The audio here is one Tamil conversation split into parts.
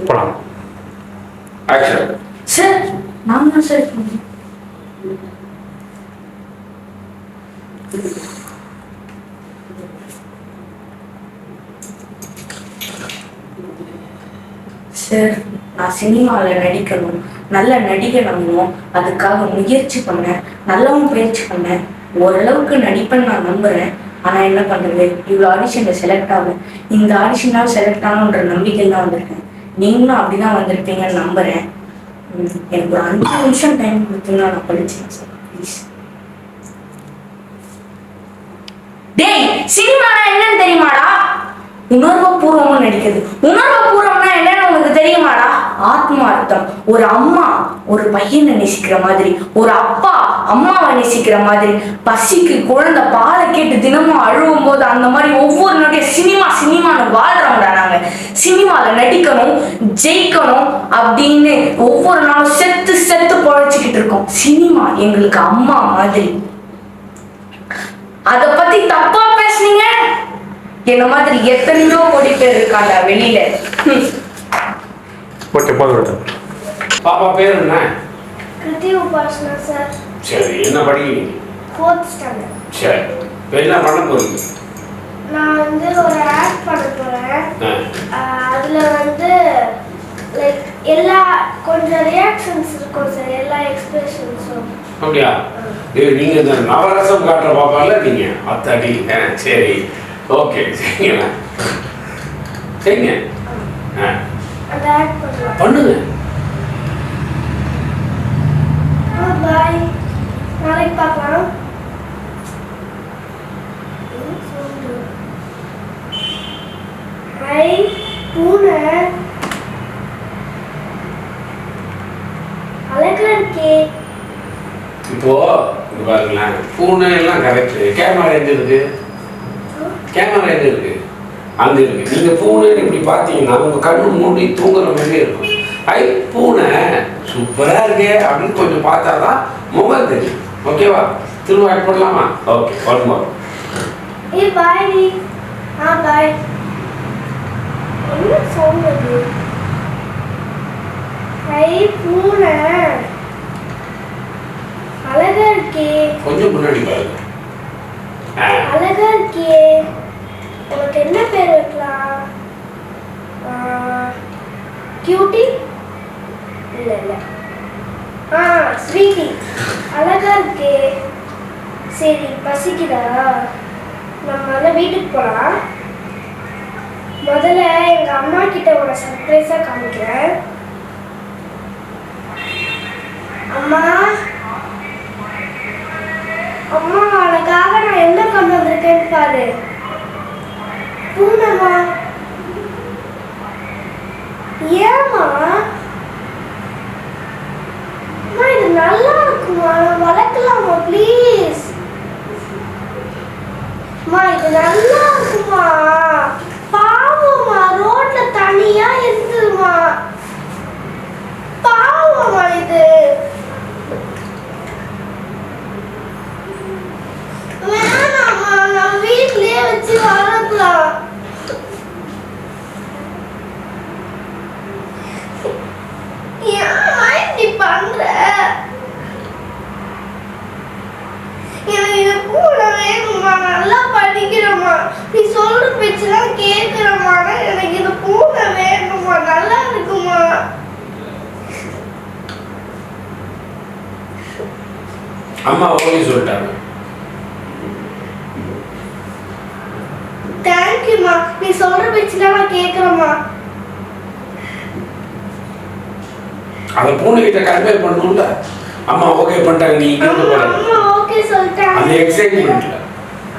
போலாம். ஆக்ஷன். சார் நான் தான் சார். சார் நான் சினிமாவில் நடிக்கணும், நல்ல நடிகனாகணும், அதுக்காக முயற்சி பண்ணேன், நல்லாவும் முயற்சி பண்ணேன், ஓரளவுக்கு நடிப்பேன்னு நான் நம்புறேன். ஆனால் என்ன பண்ணுறது, இவ்வளோ ஆடிஷனில் செலக்ட் ஆகும், இந்த ஆடிஷனால் செலக்ட் ஆகணுன்ற நம்பிக்கையில் தான் வந்திருக்கேன். நீங்களும் அப்படி தான் வந்திருப்பீங்கன்னு நம்புகிறேன். எனக்கு ஒரு 5 நிமிஷம் டைம் கொடுத்தீங்கன்னா நான் படிச்சேன் சார், ப்ளீஸ். டேய், சினிமானா என்னன்னு தெரியுமாடா? உணர்வுபூர்வமா நடிக்கிறது. உணர்வுபூர்வம்னா என்னன்னு உனக்கு தெரியுமாடா? ஆத்மார்த்தம். ஒரு அம்மா ஒரு பையனை நேசிக்கிற மாதிரி, ஒரு அப்பா அம்மாவை நேசிக்கிற மாதிரி, பசிக்கு குழந்தை பாலை கேட்டு தினமும் அழுவும் போது அந்த மாதிரி ஒவ்வொரு நொடியும் சினிமான்னு வாழ்றோம்டா நாங்க. சினிமால நடிக்கணும், ஜெயிக்கணும் அப்படின்னு ஒவ்வொரு நாளும் செத்து பொழைச்சிக்கிட்டு இருக்கோம். சினிமா எங்களுக்கு அம்மா மாதிரி. அத பத்தி தப்பா பேசுனீங்க, என்ன மாதிரி எத்தனையோ கோடி பேர் இருக்காங்க வெளியில. ஓகே, போதும். பாப்பா பேர் என்ன? கிருதி உபாசனா சார். சரி, என்ன படிக்கிறீங்க? 4th standard. சரி, இப்போ என்ன பண்ண போறீங்க? நான் வந்து ஒரு ஆக்ட் பண்ண போறேன். அதுல வந்து லைக் எல்லா கொஞ்சம் ரியாக்ஷன்ஸ் இருக்கும் சார், எல்லா எக்ஸ்பிரஷன்ஸும். அப்படியா? நீங்க இந்த நவரசம் காட்டுற பாப்பால நீங்க அத்தாடி. சரி, ஓகே, சரிங்களா? சரிங்க, அந்த ஆக்ட் பண்ணலாம். பண்ணுங்க. பாய், நாளைக்கு பார்க்கலாம். ஹை பூனை அழகா இருக்கே. இப்போ இங்க பாருங்களேன், பூனை எல்லாம் கரெக்ட். கேமரா எங்க இருக்கு? கேமரா எங்க இருக்கு? அங்க இருக்கு. நீங்க பூனை இப்படி பார்த்தீங்கன்னா உங்க கண்ணு மூடி தூங்குற மாதிரியே இருக்கும். ஐ பூனை சூப்பரா இருக்கே அப்படின்னு கொஞ்சம் பார்த்தாதான் முகம் தெரியும். ஓகேவா? திரும்ப ஆட் பண்ணலாமா? Okay, one more. ஏய் பாய் டி. பாய். என்ன சொல்றது? ஹை பூனை அழகா இருக்கே. கொஞ்சம் முன்னாடி பாருங்க. அழகா இருக்கே. உனக்கு என்ன பேர் வைக்கலாம்? கியூட்டி? இல்ல. ஸ்வீட்டி. அழகா இருக்கே. சரி, பசிக்குதா? நம்ம வீட்டுக்கு போலாம். முதல்ல எங்க அம்மா கிட்ட ஒரு சர்ப்ரைஸா காமிக்கிறேன். அம்மா, அம்மா உனக்காக நான் என்ன கொண்டு வந்திருக்கேன்னு பாரு. பூனம்மா. ஏம்மா? அம்மா இது நல்லா இருக்குமா, வளர்க்கலாமா ப்ளீஸ்? அம்மா இது நல்லா இருக்குமா, பாவம்மா ரோட்ல தனியா இருக்குமா, பாவம்மா இது. வேணாம்மா, நான் வீட்லயே வச்சு வளர்க்கலாம். ஏம்மா இப்படி பண்ற? எனக்கு இது கூட வேணுமா, நல்லா படிக்கிறோமா, நீ சொல்ற பேச்செல்லாம் கேட்கிறோமா, எனக்கு இது கூட வேணுமா, நல்லா இருக்குமா. அம்மா ஓகே சொல்லிட்டாங்க. தேங்க்யூமா, நீ சொல்ற பேச்செல்லாம் நான் கேட்கிறோமா. அதை பூனை கிட்ட கன்வே பண்ணணும்ல. அம்மா ஓகே பண்ணிட்டாங்க, நீ இங்க போற. அம்மா ஓகே சொல்லிட்டாங்க. அந்த எக்ஸைட்மென்ட்ல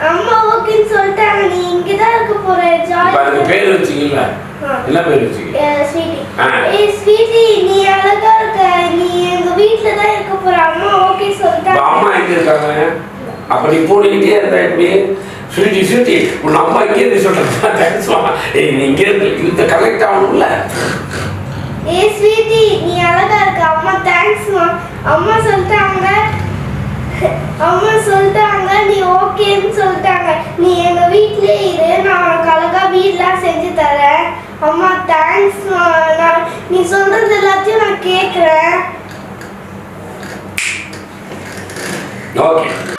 அம்மா ஓகேன்னு சொல்லிட்டாங்க, நீ இங்க தான் இருக்க போற. ஜாலி. அந்த பேர் வச்சீங்கல, என்ன பேர் வச்சீங்க? ஸ்வீட்டி. ஏய் ஸ்வீட்டி, நீ அழகா இருக்க, நீ எங்க வீட்ல தான் இருக்க போற. அம்மா ஓகே சொல்லிட்டாங்க. அம்மா எங்க இருக்காங்க? அப்ப நீ பூனைக்கிட்டே இருந்தா எப்படி? ஸ்வீட்டி உன் அம்மா இங்கே இருந்து சொல்றா. தேங்க்ஸ்மா. ஏய் நீ இங்கே இருந்து இந்த கனெக்ட் ஆகணும்ல. ஏய் ஸ்வீட்டி, நீ அழகா இருக்க. அம்மா தேங்க்ஸ்மா. அம்மா சொல்லிட்டாங்க நீ ஓகேன்னு சொல்லிட்டாங்க. நீ எங்க வீட்லயே இரு, நான் உனக்கு அழகா வீட்லாம் செஞ்சு தரேன். அம்மா தேங்க்ஸ்மா. நான் நீ சொல்றது எல்லாத்தையும் நான் கேட்குறேன். ஓகே